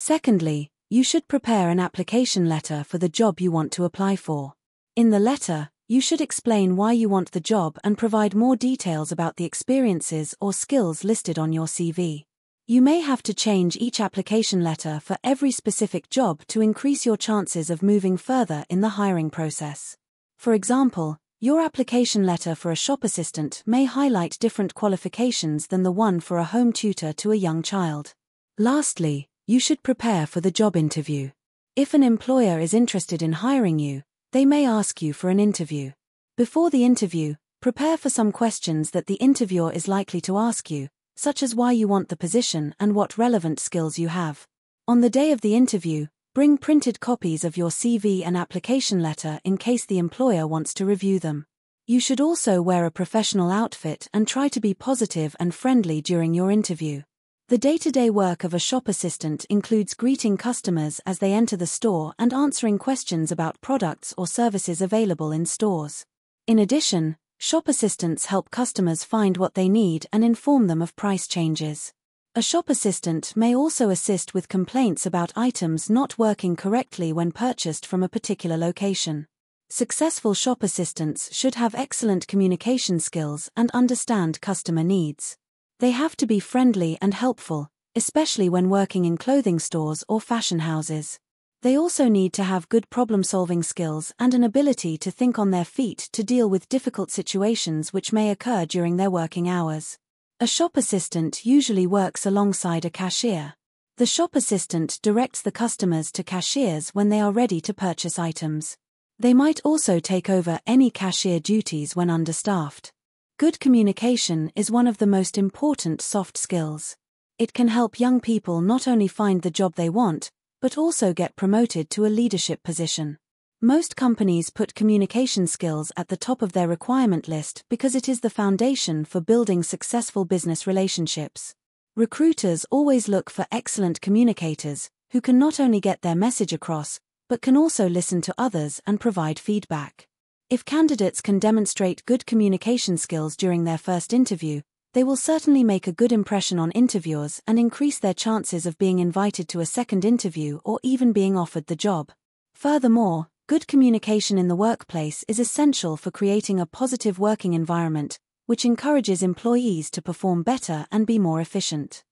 Secondly, you should prepare an application letter for the job you want to apply for. In the letter, you should explain why you want the job and provide more details about the experiences or skills listed on your CV. You may have to change each application letter for every specific job to increase your chances of moving further in the hiring process. For example, your application letter for a shop assistant may highlight different qualifications than the one for a home tutor to a young child. Lastly, you should prepare for the job interview. If an employer is interested in hiring you, they may ask you for an interview. Before the interview, prepare for some questions that the interviewer is likely to ask you, such as why you want the position and what relevant skills you have. On the day of the interview, bring printed copies of your CV and application letter in case the employer wants to review them. You should also wear a professional outfit and try to be positive and friendly during your interview. The day-to-day work of a shop assistant includes greeting customers as they enter the store and answering questions about products or services available in stores. In addition, shop assistants help customers find what they need and inform them of price changes. A shop assistant may also assist with complaints about items not working correctly when purchased from a particular location. Successful shop assistants should have excellent communication skills and understand customer needs. They have to be friendly and helpful, especially when working in clothing stores or fashion houses. They also need to have good problem-solving skills and an ability to think on their feet to deal with difficult situations which may occur during their working hours. A shop assistant usually works alongside a cashier. The shop assistant directs the customers to cashiers when they are ready to purchase items. They might also take over any cashier duties when understaffed. Good communication is one of the most important soft skills. It can help young people not only find the job they want, but also get promoted to a leadership position. Most companies put communication skills at the top of their requirement list because it is the foundation for building successful business relationships. Recruiters always look for excellent communicators, who can not only get their message across, but can also listen to others and provide feedback. If candidates can demonstrate good communication skills during their first interview, they will certainly make a good impression on interviewers and increase their chances of being invited to a second interview or even being offered the job. Furthermore, good communication in the workplace is essential for creating a positive working environment, which encourages employees to perform better and be more efficient.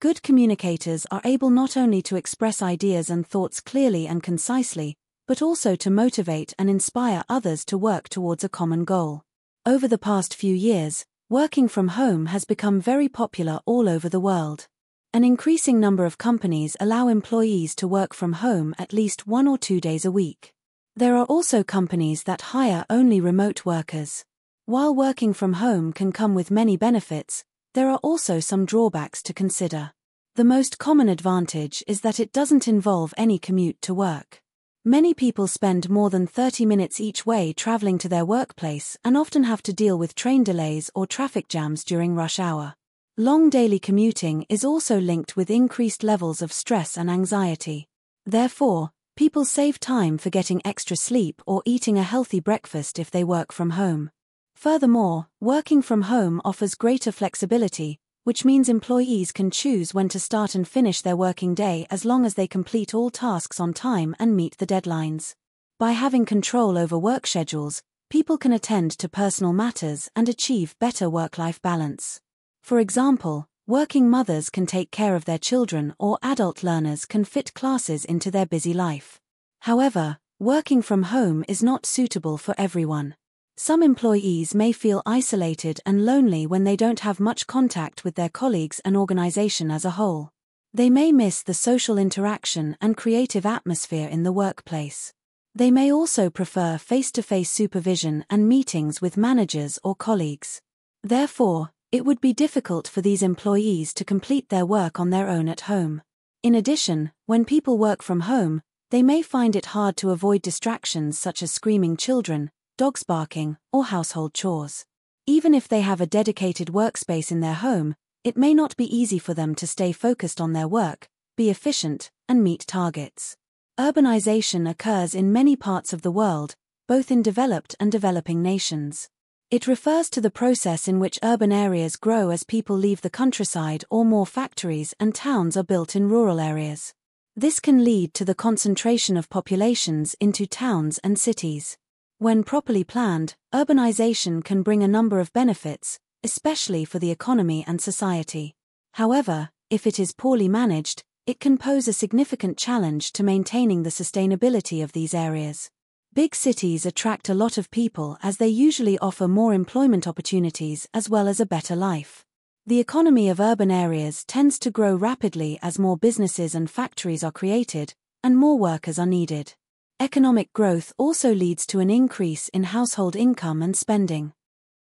Good communicators are able not only to express ideas and thoughts clearly and concisely, but also to motivate and inspire others to work towards a common goal. Over the past few years, working from home has become very popular all over the world. An increasing number of companies allow employees to work from home at least 1 or 2 days a week. There are also companies that hire only remote workers. While working from home can come with many benefits, there are also some drawbacks to consider. The most common advantage is that it doesn't involve any commute to work. Many people spend more than 30 minutes each way traveling to their workplace and often have to deal with train delays or traffic jams during rush hour. Long daily commuting is also linked with increased levels of stress and anxiety. Therefore, people save time for getting extra sleep or eating a healthy breakfast if they work from home. Furthermore, working from home offers greater flexibility, which means employees can choose when to start and finish their working day as long as they complete all tasks on time and meet the deadlines. By having control over work schedules, people can attend to personal matters and achieve better work-life balance. For example, working mothers can take care of their children or adult learners can fit classes into their busy life. However, working from home is not suitable for everyone. Some employees may feel isolated and lonely when they don't have much contact with their colleagues and organization as a whole. They may miss the social interaction and creative atmosphere in the workplace. They may also prefer face-to-face supervision and meetings with managers or colleagues. Therefore, it would be difficult for these employees to complete their work on their own at home. In addition, when people work from home, they may find it hard to avoid distractions such as screaming children, dogs barking, or household chores. Even if they have a dedicated workspace in their home, it may not be easy for them to stay focused on their work, be efficient, and meet targets. Urbanization occurs in many parts of the world, both in developed and developing nations. It refers to the process in which urban areas grow as people leave the countryside or more factories and towns are built in rural areas. This can lead to the concentration of populations into towns and cities. When properly planned, urbanization can bring a number of benefits, especially for the economy and society. However, if it is poorly managed, it can pose a significant challenge to maintaining the sustainability of these areas. Big cities attract a lot of people as they usually offer more employment opportunities as well as a better life. The economy of urban areas tends to grow rapidly as more businesses and factories are created, and more workers are needed. Economic growth also leads to an increase in household income and spending.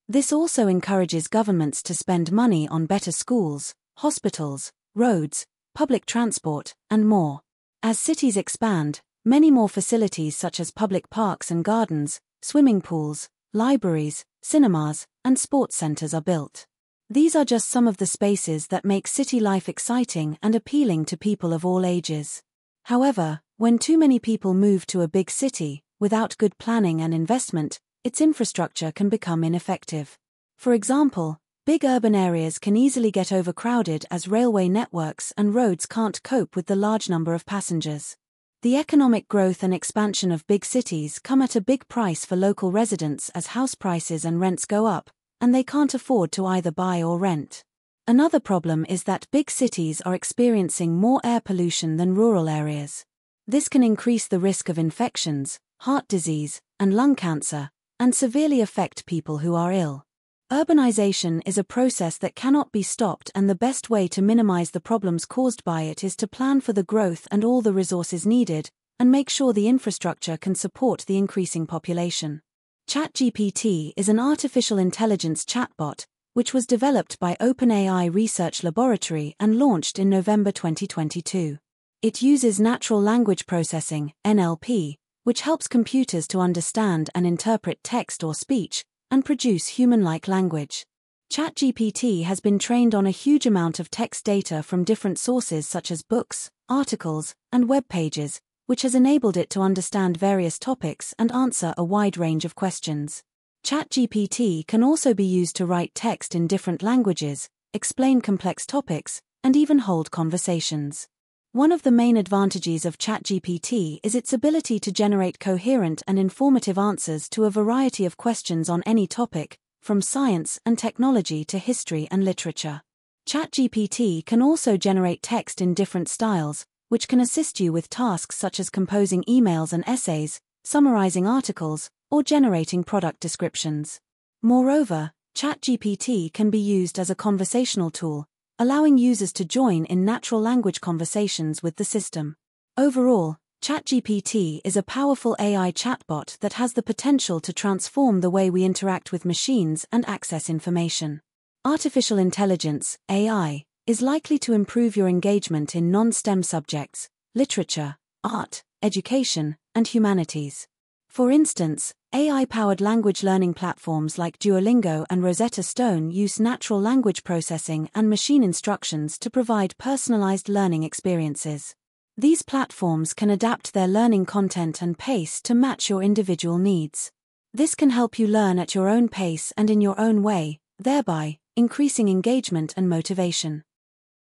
This also encourages governments to spend money on better schools, hospitals, roads, public transport, and more. As cities expand, many more facilities such as public parks and gardens, swimming pools, libraries, cinemas, and sports centers are built. These are just some of the spaces that make city life exciting and appealing to people of all ages. However, when too many people move to a big city, without good planning and investment, its infrastructure can become ineffective. For example, big urban areas can easily get overcrowded as railway networks and roads can't cope with the large number of passengers. The economic growth and expansion of big cities come at a big price for local residents as house prices and rents go up, and they can't afford to either buy or rent. Another problem is that big cities are experiencing more air pollution than rural areas. This can increase the risk of infections, heart disease, and lung cancer, and severely affect people who are ill. Urbanization is a process that cannot be stopped, and the best way to minimize the problems caused by it is to plan for the growth and all the resources needed, and make sure the infrastructure can support the increasing population. ChatGPT is an artificial intelligence chatbot, which was developed by OpenAI Research Laboratory and launched in November 2022. It uses natural language processing, NLP, which helps computers to understand and interpret text or speech, and produce human-like language. ChatGPT has been trained on a huge amount of text data from different sources such as books, articles, and web pages, which has enabled it to understand various topics and answer a wide range of questions. ChatGPT can also be used to write text in different languages, explain complex topics, and even hold conversations. One of the main advantages of ChatGPT is its ability to generate coherent and informative answers to a variety of questions on any topic, from science and technology to history and literature. ChatGPT can also generate text in different styles, which can assist you with tasks such as composing emails and essays, summarizing articles, or generating product descriptions. Moreover, ChatGPT can be used as a conversational tool, allowing users to join in natural language conversations with the system. Overall, ChatGPT is a powerful AI chatbot that has the potential to transform the way we interact with machines and access information. Artificial intelligence, AI, is likely to improve your engagement in non-STEM subjects, literature, art, education, and humanities. For instance, AI-powered language learning platforms like Duolingo and Rosetta Stone use natural language processing and machine instructions to provide personalized learning experiences. These platforms can adapt their learning content and pace to match your individual needs. This can help you learn at your own pace and in your own way, thereby increasing engagement and motivation.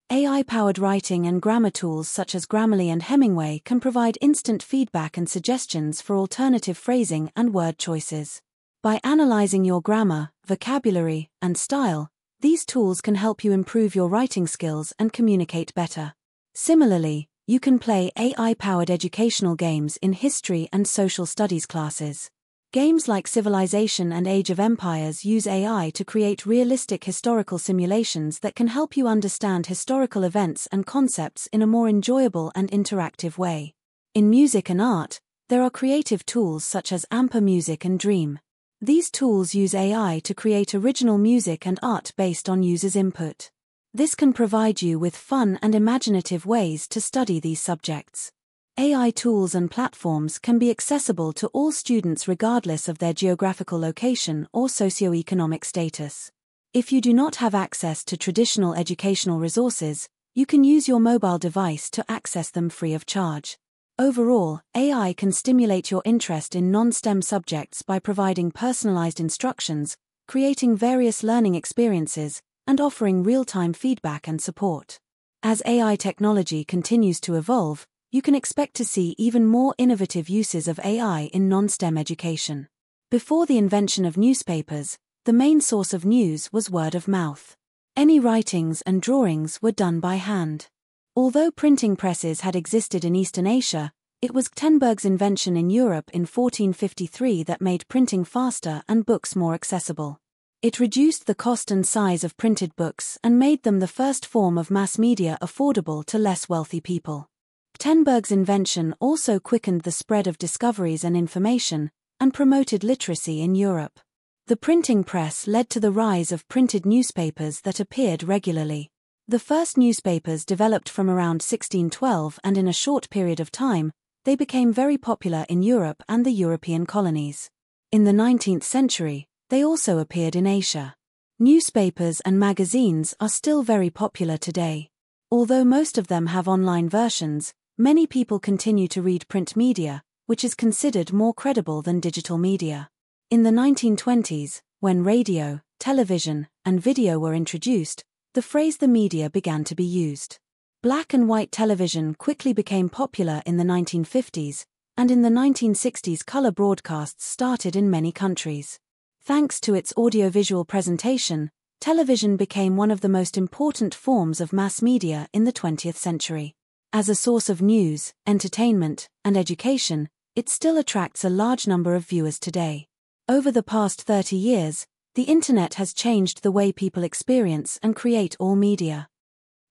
AI-powered writing and grammar tools such as Grammarly and Hemingway can provide instant feedback and suggestions for alternative phrasing and word choices. By analyzing your grammar, vocabulary, and style, these tools can help you improve your writing skills and communicate better. Similarly, you can play AI-powered educational games in history and social studies classes. Games like Civilization and Age of Empires use AI to create realistic historical simulations that can help you understand historical events and concepts in a more enjoyable and interactive way. In music and art, there are creative tools such as Amper Music and Dream. These tools use AI to create original music and art based on users' input. This can provide you with fun and imaginative ways to study these subjects. AI tools and platforms can be accessible to all students regardless of their geographical location or socioeconomic status. If you do not have access to traditional educational resources, you can use your mobile device to access them free of charge. Overall, AI can stimulate your interest in non-STEM subjects by providing personalized instructions, creating various learning experiences, and offering real-time feedback and support. As AI technology continues to evolve, you can expect to see even more innovative uses of AI in non-STEM education. Before the invention of newspapers, the main source of news was word of mouth. Any writings and drawings were done by hand. Although printing presses had existed in Eastern Asia, it was Gutenberg's invention in Europe in 1453 that made printing faster and books more accessible. It reduced the cost and size of printed books and made them the first form of mass media affordable to less wealthy people. Gutenberg's invention also quickened the spread of discoveries and information, and promoted literacy in Europe. The printing press led to the rise of printed newspapers that appeared regularly. The first newspapers developed from around 1612, and in a short period of time, they became very popular in Europe and the European colonies. In the 19th century, they also appeared in Asia. Newspapers and magazines are still very popular today. Although most of them have online versions, many people continue to read print media, which is considered more credible than digital media. In the 1920s, when radio, television, and video were introduced, the phrase "the media" began to be used. Black and white television quickly became popular in the 1950s, and in the 1960s color broadcasts started in many countries. Thanks to its audiovisual presentation, television became one of the most important forms of mass media in the 20th century. As a source of news, entertainment, and education, it still attracts a large number of viewers today. Over the past 30 years, the internet has changed the way people experience and create all media.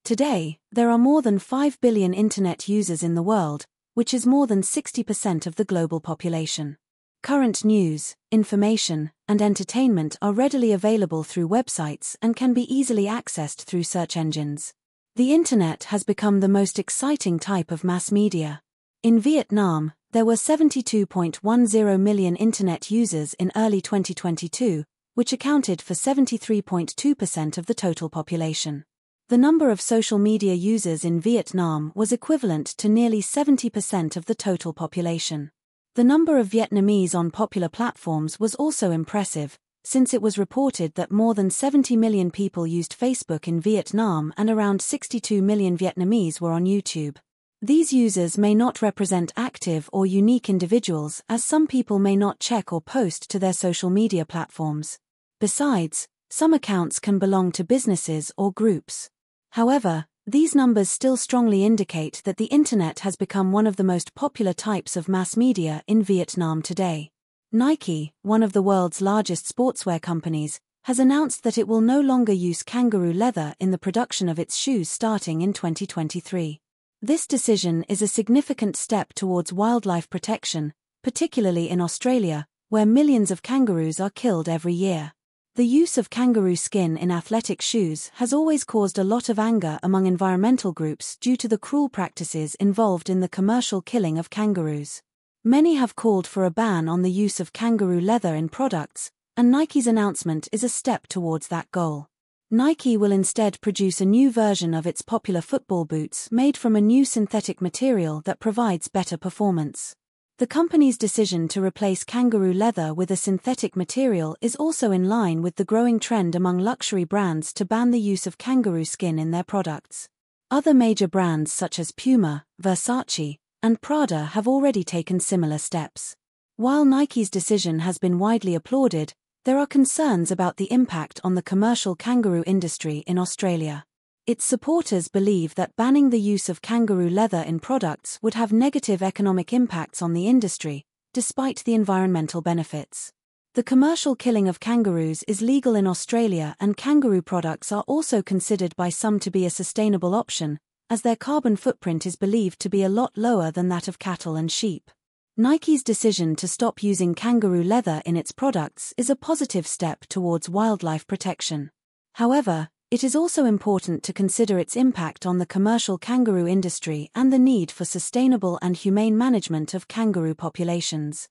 Today, there are more than 5 billion internet users in the world, which is more than 60% of the global population. Current news, information, and entertainment are readily available through websites and can be easily accessed through search engines. The internet has become the most exciting type of mass media. In Vietnam, there were 72.10 million internet users in early 2022, which accounted for 73.2% of the total population. The number of social media users in Vietnam was equivalent to nearly 70% of the total population. The number of Vietnamese on popular platforms was also impressive, since it was reported that more than 70 million people used Facebook in Vietnam and around 62 million Vietnamese were on YouTube. These users may not represent active or unique individuals, as some people may not check or post to their social media platforms. Besides, some accounts can belong to businesses or groups. However, these numbers still strongly indicate that the internet has become one of the most popular types of mass media in Vietnam today. Nike, one of the world's largest sportswear companies, has announced that it will no longer use kangaroo leather in the production of its shoes starting in 2023. This decision is a significant step towards wildlife protection, particularly in Australia, where millions of kangaroos are killed every year. The use of kangaroo skin in athletic shoes has always caused a lot of anger among environmental groups due to the cruel practices involved in the commercial killing of kangaroos. Many have called for a ban on the use of kangaroo leather in products, and Nike's announcement is a step towards that goal. Nike will instead produce a new version of its popular football boots made from a new synthetic material that provides better performance. The company's decision to replace kangaroo leather with a synthetic material is also in line with the growing trend among luxury brands to ban the use of kangaroo skin in their products. Other major brands such as Puma, Versace, and Prada have already taken similar steps. While Nike's decision has been widely applauded, there are concerns about the impact on the commercial kangaroo industry in Australia. Its supporters believe that banning the use of kangaroo leather in products would have negative economic impacts on the industry, despite the environmental benefits. The commercial killing of kangaroos is legal in Australia, and kangaroo products are also considered by some to be a sustainable option, as their carbon footprint is believed to be a lot lower than that of cattle and sheep. Nike's decision to stop using kangaroo leather in its products is a positive step towards wildlife protection. However, it is also important to consider its impact on the commercial kangaroo industry and the need for sustainable and humane management of kangaroo populations.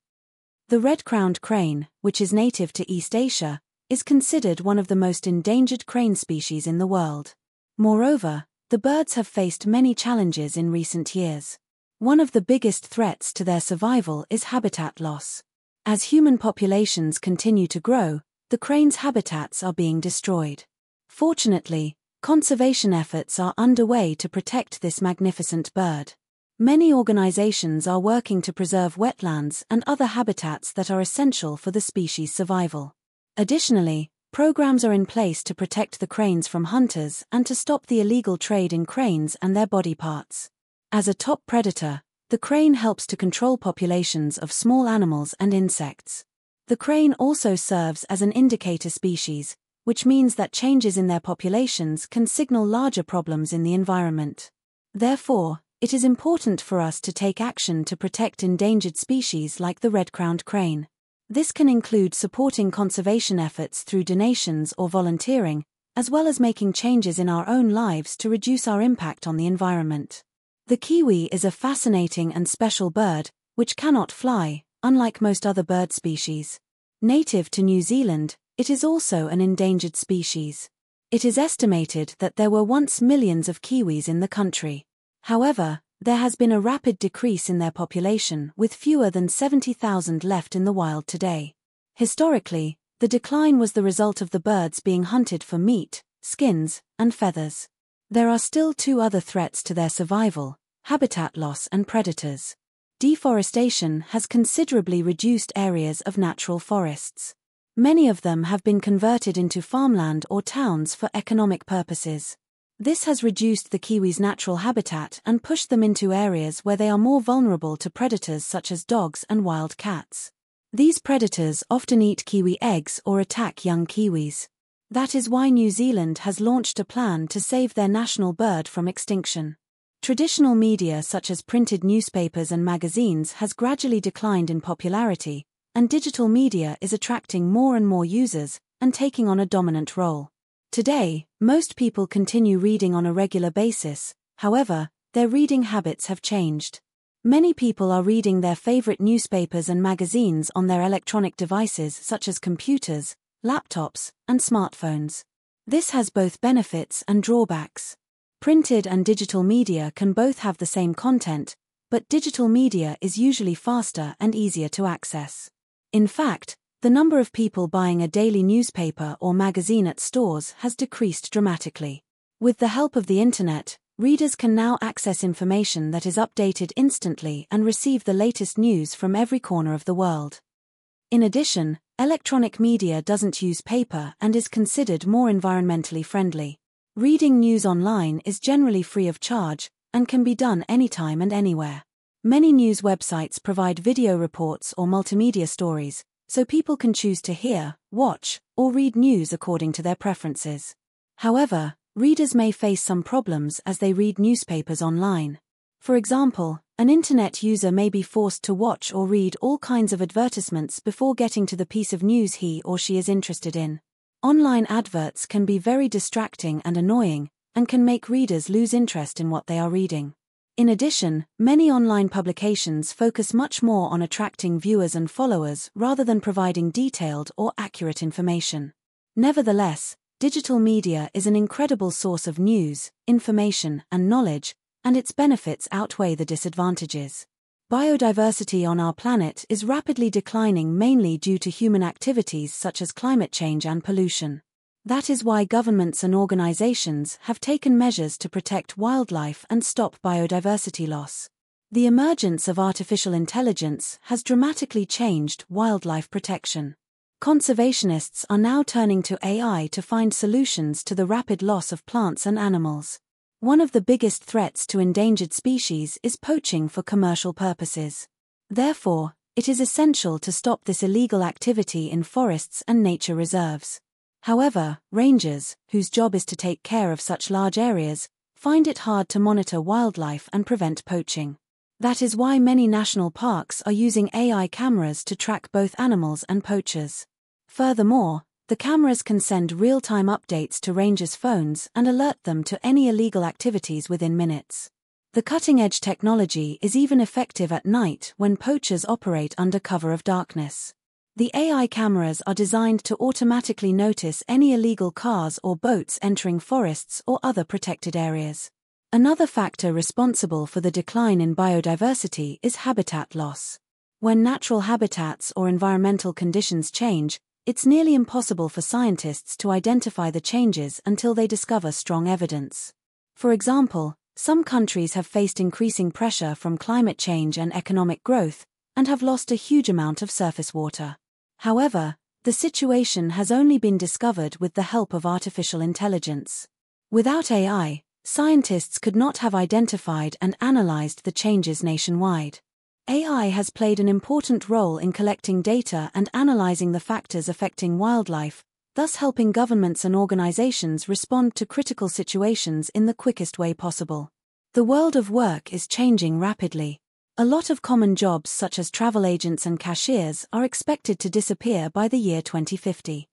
The red-crowned crane, which is native to East Asia, is considered one of the most endangered crane species in the world. Moreover, the birds have faced many challenges in recent years. One of the biggest threats to their survival is habitat loss. As human populations continue to grow, the crane's habitats are being destroyed. Fortunately, conservation efforts are underway to protect this magnificent bird. Many organizations are working to preserve wetlands and other habitats that are essential for the species' survival. Additionally, programs are in place to protect the cranes from hunters and to stop the illegal trade in cranes and their body parts. As a top predator, the crane helps to control populations of small animals and insects. The crane also serves as an indicator species, which means that changes in their populations can signal larger problems in the environment. Therefore, it is important for us to take action to protect endangered species like the red-crowned crane. This can include supporting conservation efforts through donations or volunteering, as well as making changes in our own lives to reduce our impact on the environment. The kiwi is a fascinating and special bird, which cannot fly, unlike most other bird species. Native to New Zealand, it is also an endangered species. It is estimated that there were once millions of kiwis in the country. However, there has been a rapid decrease in their population, with fewer than 70,000 left in the wild today. Historically, the decline was the result of the birds being hunted for meat, skins, and feathers. There are still two other threats to their survival: habitat loss and predators. Deforestation has considerably reduced areas of natural forests. Many of them have been converted into farmland or towns for economic purposes. This has reduced the kiwis' natural habitat and pushed them into areas where they are more vulnerable to predators such as dogs and wild cats. These predators often eat kiwi eggs or attack young kiwis. That is why New Zealand has launched a plan to save their national bird from extinction. Traditional media such as printed newspapers and magazines has gradually declined in popularity, and digital media is attracting more and more users and taking on a dominant role. Today, most people continue reading on a regular basis. However, their reading habits have changed. Many people are reading their favorite newspapers and magazines on their electronic devices such as computers, laptops, and smartphones. This has both benefits and drawbacks. Printed and digital media can both have the same content, but digital media is usually faster and easier to access. In fact, the number of people buying a daily newspaper or magazine at stores has decreased dramatically. With the help of the internet, readers can now access information that is updated instantly and receive the latest news from every corner of the world. In addition, electronic media doesn't use paper and is considered more environmentally friendly. Reading news online is generally free of charge and can be done anytime and anywhere. Many news websites provide video reports or multimedia stories, so people can choose to hear, watch, or read news according to their preferences. However, readers may face some problems as they read newspapers online. For example, an internet user may be forced to watch or read all kinds of advertisements before getting to the piece of news he or she is interested in. Online adverts can be very distracting and annoying, and can make readers lose interest in what they are reading. In addition, many online publications focus much more on attracting viewers and followers rather than providing detailed or accurate information. Nevertheless, digital media is an incredible source of news, information, and knowledge, and its benefits outweigh the disadvantages. Biodiversity on our planet is rapidly declining mainly due to human activities such as climate change and pollution. That is why governments and organizations have taken measures to protect wildlife and stop biodiversity loss. The emergence of artificial intelligence has dramatically changed wildlife protection. Conservationists are now turning to AI to find solutions to the rapid loss of plants and animals. One of the biggest threats to endangered species is poaching for commercial purposes. Therefore, it is essential to stop this illegal activity in forests and nature reserves. However, rangers, whose job is to take care of such large areas, find it hard to monitor wildlife and prevent poaching. That is why many national parks are using AI cameras to track both animals and poachers. Furthermore, the cameras can send real-time updates to rangers' phones and alert them to any illegal activities within minutes. The cutting-edge technology is even effective at night when poachers operate under cover of darkness. The AI cameras are designed to automatically notice any illegal cars or boats entering forests or other protected areas. Another factor responsible for the decline in biodiversity is habitat loss. When natural habitats or environmental conditions change, it's nearly impossible for scientists to identify the changes until they discover strong evidence. For example, Some countries have faced increasing pressure from climate change and economic growth, and have lost a huge amount of surface water. However, the situation has only been discovered with the help of artificial intelligence. Without AI, scientists could not have identified and analyzed the changes nationwide. AI has played an important role in collecting data and analyzing the factors affecting wildlife, thus helping governments and organizations respond to critical situations in the quickest way possible. The world of work is changing rapidly. A lot of common jobs such as travel agents and cashiers are expected to disappear by the year 2050.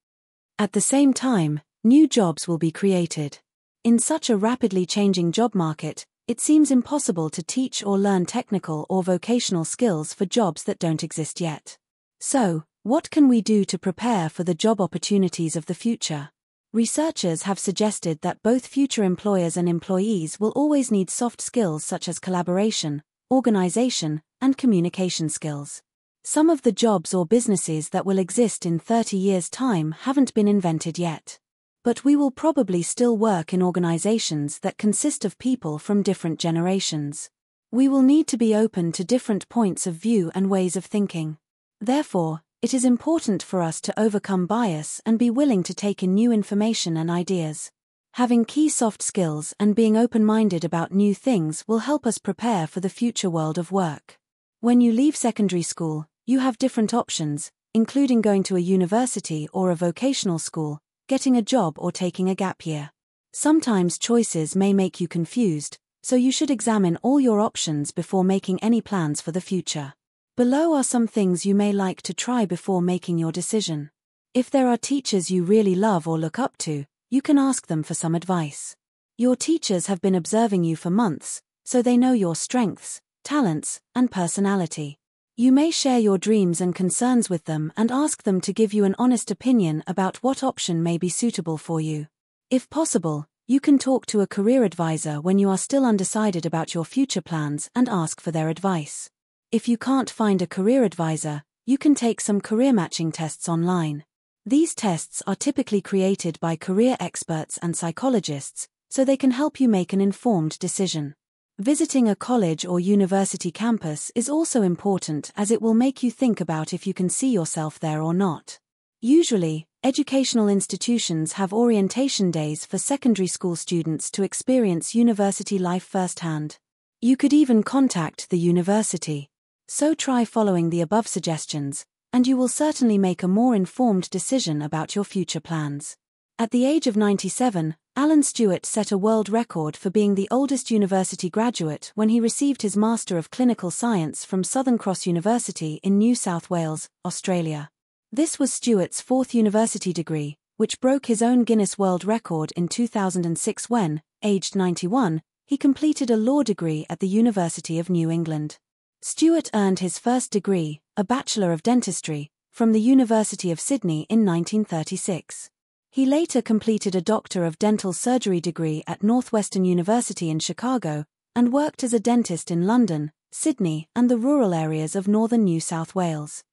At the same time, new jobs will be created. In such a rapidly changing job market, it seems impossible to teach or learn technical or vocational skills for jobs that don't exist yet. So, what can we do to prepare for the job opportunities of the future? Researchers have suggested that both future employers and employees will always need soft skills such as collaboration, organization, and communication skills. Some of the jobs or businesses that will exist in 30 years' time haven't been invented yet. But we will probably still work in organizations that consist of people from different generations. We will need to be open to different points of view and ways of thinking. Therefore, it is important for us to overcome bias and be willing to take in new information and ideas. Having key soft skills and being open-minded about new things will help us prepare for the future world of work. When you leave secondary school, you have different options, including going to a university or a vocational school, getting a job or taking a gap year. Sometimes choices may make you confused, so you should examine all your options before making any plans for the future. Below are some things you may like to try before making your decision. If there are teachers you really love or look up to, you can ask them for some advice. Your teachers have been observing you for months, so they know your strengths, talents, and personality. You may share your dreams and concerns with them and ask them to give you an honest opinion about what option may be suitable for you. If possible, you can talk to a career advisor when you are still undecided about your future plans and ask for their advice. If you can't find a career advisor, you can take some career matching tests online. These tests are typically created by career experts and psychologists, so they can help you make an informed decision. Visiting a college or university campus is also important as it will make you think about if you can see yourself there or not. Usually, educational institutions have orientation days for secondary school students to experience university life firsthand. You could even contact the university. So try following the above suggestions, and you will certainly make a more informed decision about your future plans. At the age of 97, Alan Stewart set a world record for being the oldest university graduate when he received his Master of Clinical Science from Southern Cross University in New South Wales, Australia. This was Stewart's fourth university degree, which broke his own Guinness World Record in 2006 when, aged 91, he completed a law degree at the University of New England. Stewart earned his first degree, a Bachelor of Dentistry, from the University of Sydney in 1936. He later completed a Doctor of Dental Surgery degree at Northwestern University in Chicago, and worked as a dentist in London, Sydney, and the rural areas of northern New South Wales.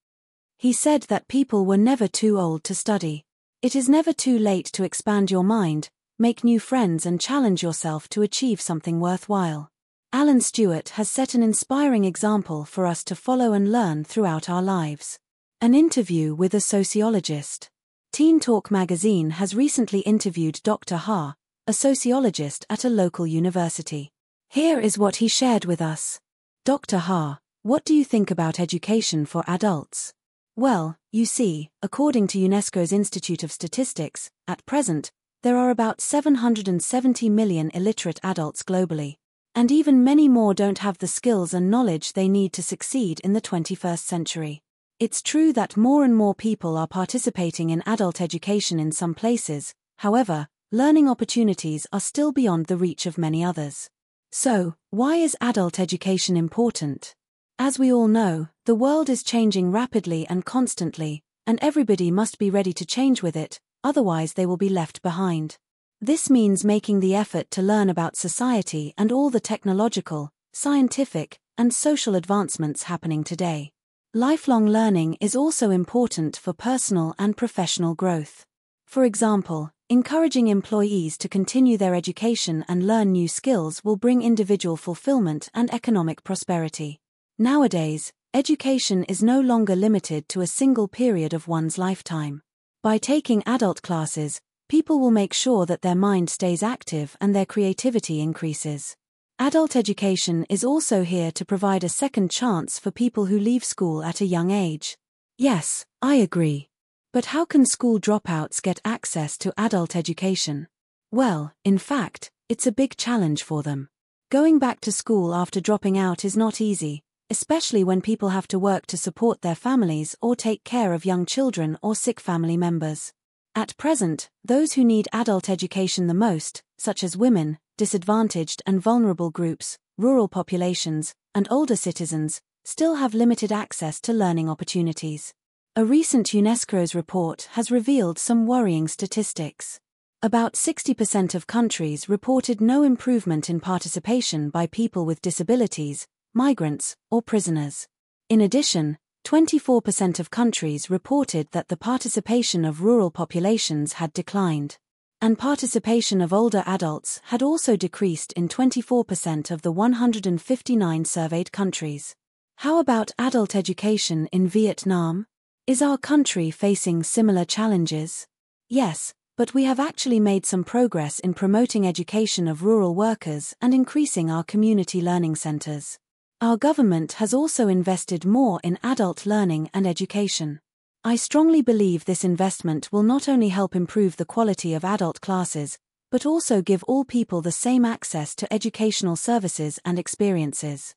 He said that people were never too old to study. It is never too late to expand your mind, make new friends and challenge yourself to achieve something worthwhile. Alan Stewart has set an inspiring example for us to follow and learn throughout our lives. An interview with a sociologist. Teen Talk magazine has recently interviewed Dr. Ha, a sociologist at a local university. Here is what he shared with us. Dr. Ha, what do you think about education for adults? Well, you see, according to UNESCO's Institute of Statistics, at present, there are about 770 million illiterate adults globally. And even many more don't have the skills and knowledge they need to succeed in the 21st century. It's true that more and more people are participating in adult education in some places, however, learning opportunities are still beyond the reach of many others. So, why is adult education important? As we all know, the world is changing rapidly and constantly, and everybody must be ready to change with it, otherwise they will be left behind. This means making the effort to learn about society and all the technological, scientific, and social advancements happening today. Lifelong learning is also important for personal and professional growth. For example, Encouraging employees to continue their education and learn new skills will bring individual fulfillment and economic prosperity. Nowadays, education is no longer limited to a single period of one's lifetime. By taking adult classes, people will make sure that their mind stays active and their creativity increases. Adult education is also here to provide a second chance for people who leave school at a young age. Yes, I agree. But how can school dropouts get access to adult education? Well, in fact, it's a big challenge for them. Going back to school after dropping out is not easy, especially when people have to work to support their families or take care of young children or sick family members. At present, those who need adult education the most, such as women, disadvantaged and vulnerable groups, rural populations, and older citizens, still have limited access to learning opportunities. A recent UNESCO's report has revealed some worrying statistics. About 60% of countries reported no improvement in participation by people with disabilities, migrants, or prisoners. In addition, 24% of countries reported that the participation of rural populations had declined. And participation of older adults had also decreased in 24% of the 159 surveyed countries. How about adult education in Vietnam? Is our country facing similar challenges? Yes, but we have actually made some progress in promoting education of rural workers and increasing our community learning centers. Our government has also invested more in adult learning and education. I strongly believe this investment will not only help improve the quality of adult classes, but also give all people the same access to educational services and experiences.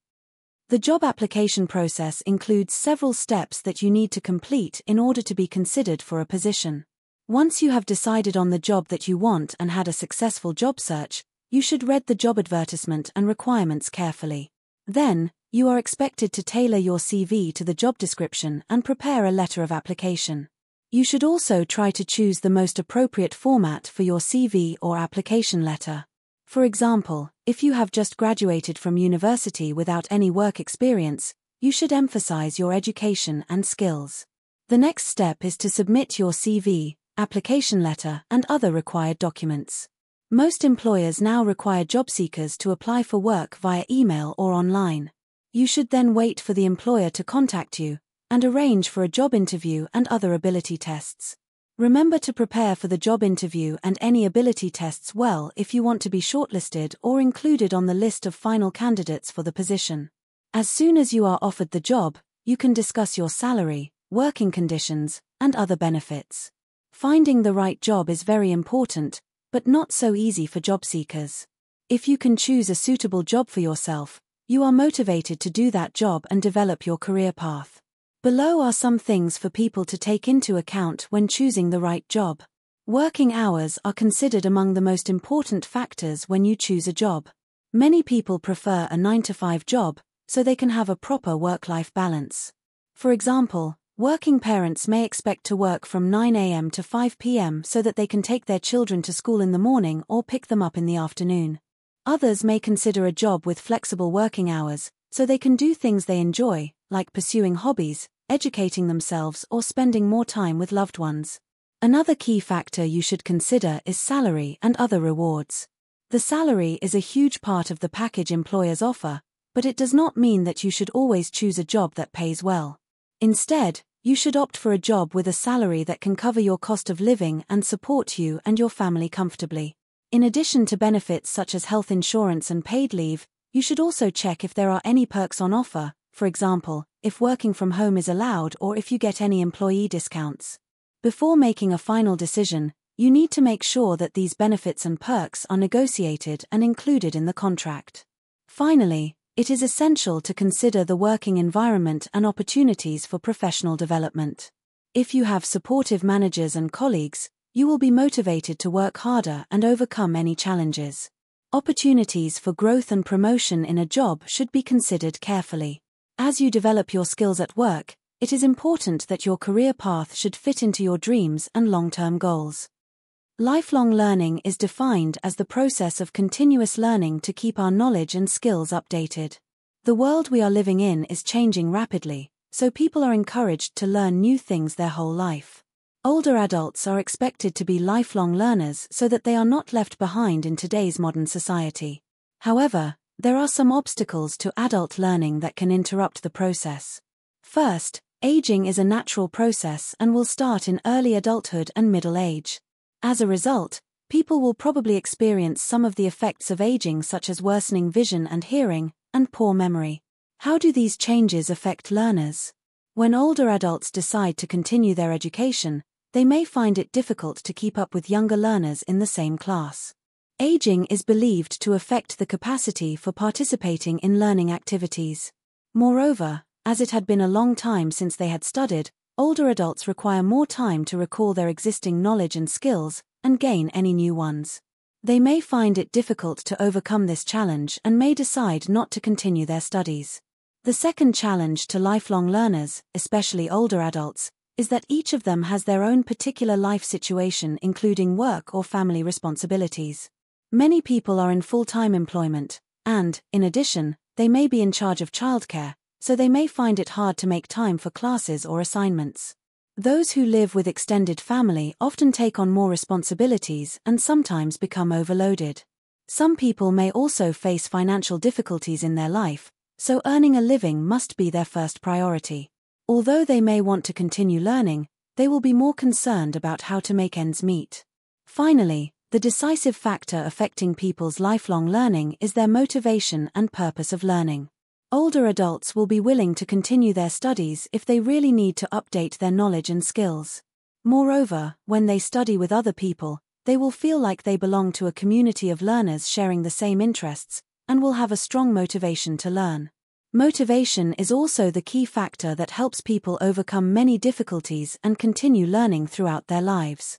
The job application process includes several steps that you need to complete in order to be considered for a position. Once you have decided on the job that you want and had a successful job search, you should read the job advertisement and requirements carefully. Then, you are expected to tailor your CV to the job description and prepare a letter of application. You should also try to choose the most appropriate format for your CV or application letter. For example, if you have just graduated from university without any work experience, you should emphasize your education and skills. The next step is to submit your CV, application letter, and other required documents. Most employers now require job seekers to apply for work via email or online. You should then wait for the employer to contact you and arrange for a job interview and other ability tests. Remember to prepare for the job interview and any ability tests well if you want to be shortlisted or included on the list of final candidates for the position. As soon as you are offered the job, you can discuss your salary, working conditions, and other benefits. Finding the right job is very important, but not so easy for job seekers. If you can choose a suitable job for yourself, you are motivated to do that job and develop your career path. Below are some things for people to take into account when choosing the right job. Working hours are considered among the most important factors when you choose a job. Many people prefer a 9-to-5 job, so they can have a proper work-life balance. For example, working parents may expect to work from 9 a.m. to 5 p.m. so that they can take their children to school in the morning or pick them up in the afternoon. Others may consider a job with flexible working hours, so they can do things they enjoy, like pursuing hobbies, educating themselves, or spending more time with loved ones. Another key factor you should consider is salary and other rewards. The salary is a huge part of the package employers offer, but it does not mean that you should always choose a job that pays well. Instead, you should opt for a job with a salary that can cover your cost of living and support you and your family comfortably. In addition to benefits such as health insurance and paid leave, you should also check if there are any perks on offer, for example, if working from home is allowed or if you get any employee discounts. Before making a final decision, you need to make sure that these benefits and perks are negotiated and included in the contract. Finally, it is essential to consider the working environment and opportunities for professional development. If you have supportive managers and colleagues, you will be motivated to work harder and overcome any challenges. Opportunities for growth and promotion in a job should be considered carefully. As you develop your skills at work, it is important that your career path should fit into your dreams and long-term goals. Lifelong learning is defined as the process of continuous learning to keep our knowledge and skills updated. The world we are living in is changing rapidly, so people are encouraged to learn new things their whole life. Older adults are expected to be lifelong learners so that they are not left behind in today's modern society. However, there are some obstacles to adult learning that can interrupt the process. First, aging is a natural process and will start in early adulthood and middle age. As a result, people will probably experience some of the effects of aging, such as worsening vision and hearing, and poor memory. How do these changes affect learners? When older adults decide to continue their education, they may find it difficult to keep up with younger learners in the same class. Aging is believed to affect the capacity for participating in learning activities. Moreover, as it had been a long time since they had studied, older adults require more time to recall their existing knowledge and skills, and gain any new ones. They may find it difficult to overcome this challenge and may decide not to continue their studies. The second challenge to lifelong learners, especially older adults, is that each of them has their own particular life situation, including work or family responsibilities. Many people are in full-time employment, and, in addition, they may be in charge of childcare, so they may find it hard to make time for classes or assignments. Those who live with extended family often take on more responsibilities and sometimes become overloaded. Some people may also face financial difficulties in their life, so earning a living must be their first priority. Although they may want to continue learning, they will be more concerned about how to make ends meet. Finally, the decisive factor affecting people's lifelong learning is their motivation and purpose of learning. Older adults will be willing to continue their studies if they really need to update their knowledge and skills. Moreover, when they study with other people, they will feel like they belong to a community of learners sharing the same interests, and will have a strong motivation to learn. Motivation is also the key factor that helps people overcome many difficulties and continue learning throughout their lives.